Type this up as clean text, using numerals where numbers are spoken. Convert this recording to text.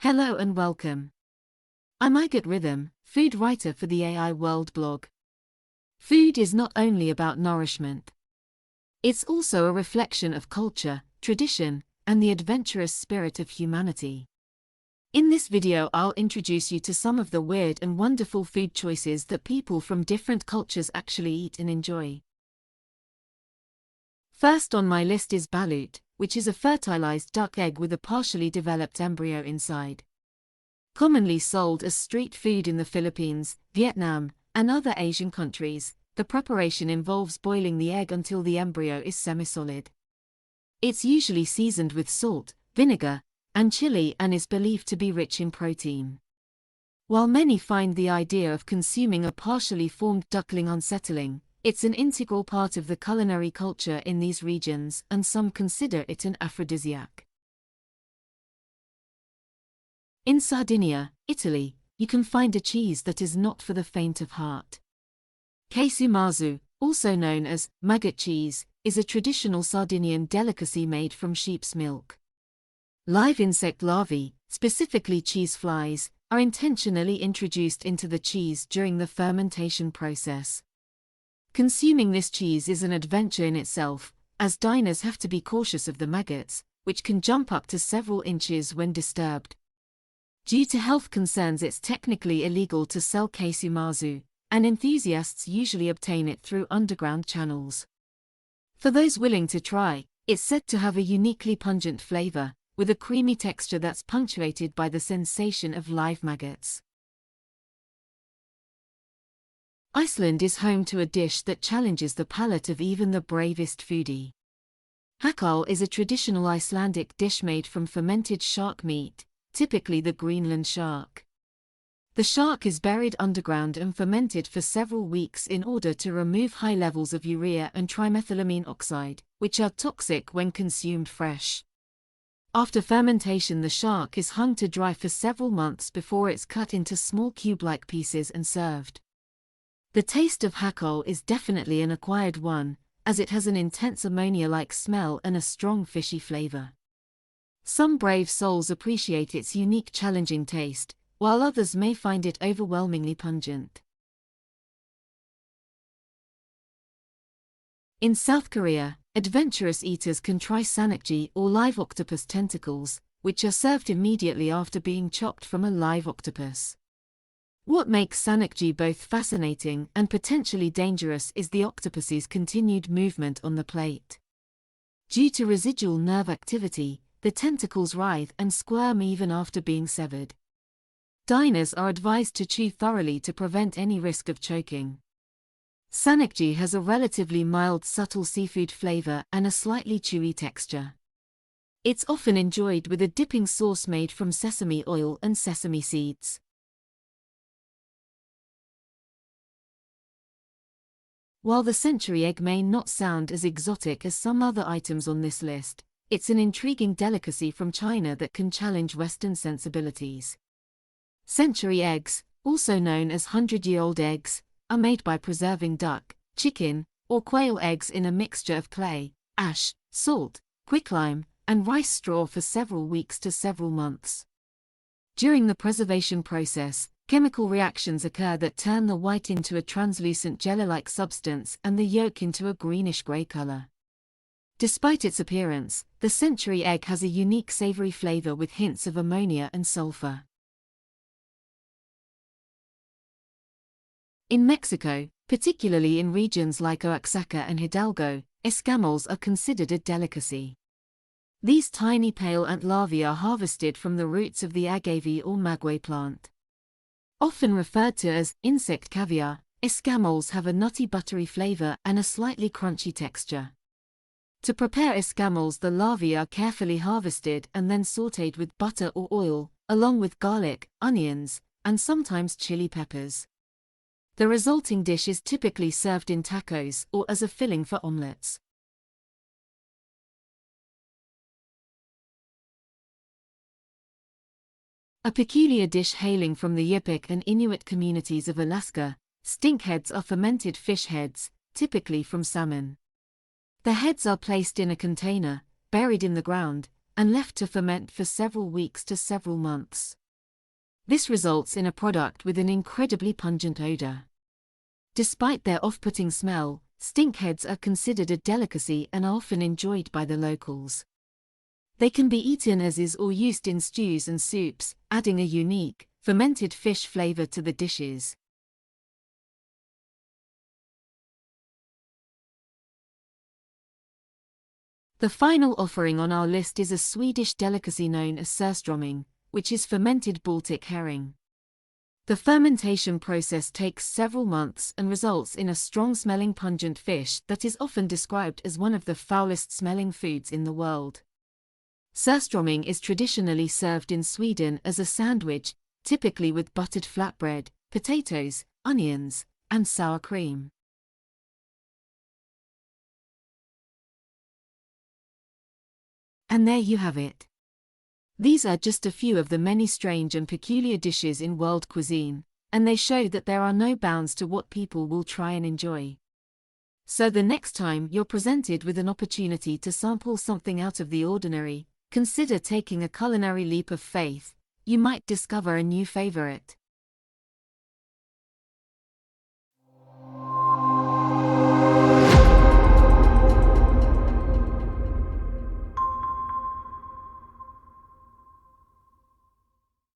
Hello and welcome. I'm Igot Rhythm, food writer for the AI World blog. Food is not only about nourishment. It's also a reflection of culture, tradition, and the adventurous spirit of humanity. In this video I'll introduce you to some of the weird and wonderful food choices that people from different cultures actually eat and enjoy. First on my list is balut, which is a fertilized duck egg with a partially developed embryo inside. Commonly sold as street food in the Philippines, Vietnam, and other Asian countries, the preparation involves boiling the egg until the embryo is semi-solid. It's usually seasoned with salt, vinegar, and chili and is believed to be rich in protein. While many find the idea of consuming a partially formed duckling unsettling, it's an integral part of the culinary culture in these regions, and some consider it an aphrodisiac. In Sardinia, Italy, you can find a cheese that is not for the faint of heart. Queso marzu, also known as maggot cheese, is a traditional Sardinian delicacy made from sheep's milk. Live insect larvae, specifically cheese flies, are intentionally introduced into the cheese during the fermentation process. Consuming this cheese is an adventure in itself, as diners have to be cautious of the maggots, which can jump up to several inches when disturbed. Due to health concerns, it's technically illegal to sell queso marzu, and enthusiasts usually obtain it through underground channels. For those willing to try, it's said to have a uniquely pungent flavor, with a creamy texture that's punctuated by the sensation of live maggots. Iceland is home to a dish that challenges the palate of even the bravest foodie. Hakal is a traditional Icelandic dish made from fermented shark meat, typically the Greenland shark. The shark is buried underground and fermented for several weeks in order to remove high levels of urea and trimethylamine oxide, which are toxic when consumed fresh. After fermentation, the shark is hung to dry for several months before it's cut into small cube-like pieces and served. The taste of hakal is definitely an acquired one, as it has an intense ammonia-like smell and a strong fishy flavor. Some brave souls appreciate its unique challenging taste, while others may find it overwhelmingly pungent. In South Korea, adventurous eaters can try sanakji or live octopus tentacles, which are served immediately after being chopped from a live octopus. What makes sanakji both fascinating and potentially dangerous is the octopus's continued movement on the plate. Due to residual nerve activity, the tentacles writhe and squirm even after being severed. Diners are advised to chew thoroughly to prevent any risk of choking. Sanakji has a relatively mild, subtle seafood flavor and a slightly chewy texture. It's often enjoyed with a dipping sauce made from sesame oil and sesame seeds. While the century egg may not sound as exotic as some other items on this list, it's an intriguing delicacy from China that can challenge Western sensibilities. Century eggs, also known as 100-year-old eggs, are made by preserving duck, chicken, or quail eggs in a mixture of clay, ash, salt, quicklime, and rice straw for several weeks to several months. During the preservation process, chemical reactions occur that turn the white into a translucent jelly-like substance and the yolk into a greenish-gray color. Despite its appearance, the century egg has a unique savory flavor with hints of ammonia and sulfur. In Mexico, particularly in regions like Oaxaca and Hidalgo, escamoles are considered a delicacy. These tiny pale ant larvae are harvested from the roots of the agave or maguey plant. Often referred to as insect caviar, escamoles have a nutty buttery flavor and a slightly crunchy texture. To prepare escamoles, the larvae are carefully harvested and then sautéed with butter or oil, along with garlic, onions, and sometimes chili peppers. The resulting dish is typically served in tacos or as a filling for omelets. A peculiar dish hailing from the Yupik and Inuit communities of Alaska, stinkheads are fermented fish heads, typically from salmon. The heads are placed in a container, buried in the ground, and left to ferment for several weeks to several months. This results in a product with an incredibly pungent odor. Despite their off-putting smell, stinkheads are considered a delicacy and are often enjoyed by the locals. They can be eaten as is or used in stews and soups, adding a unique, fermented fish flavor to the dishes. The final offering on our list is a Swedish delicacy known as surströmming, which is fermented Baltic herring. The fermentation process takes several months and results in a strong-smelling pungent fish that is often described as one of the foulest-smelling foods in the world. Surströmming is traditionally served in Sweden as a sandwich, typically with buttered flatbread, potatoes, onions, and sour cream. And there you have it. These are just a few of the many strange and peculiar dishes in world cuisine, and they show that there are no bounds to what people will try and enjoy. So the next time you're presented with an opportunity to sample something out of the ordinary, consider taking a culinary leap of faith. You might discover a new favorite.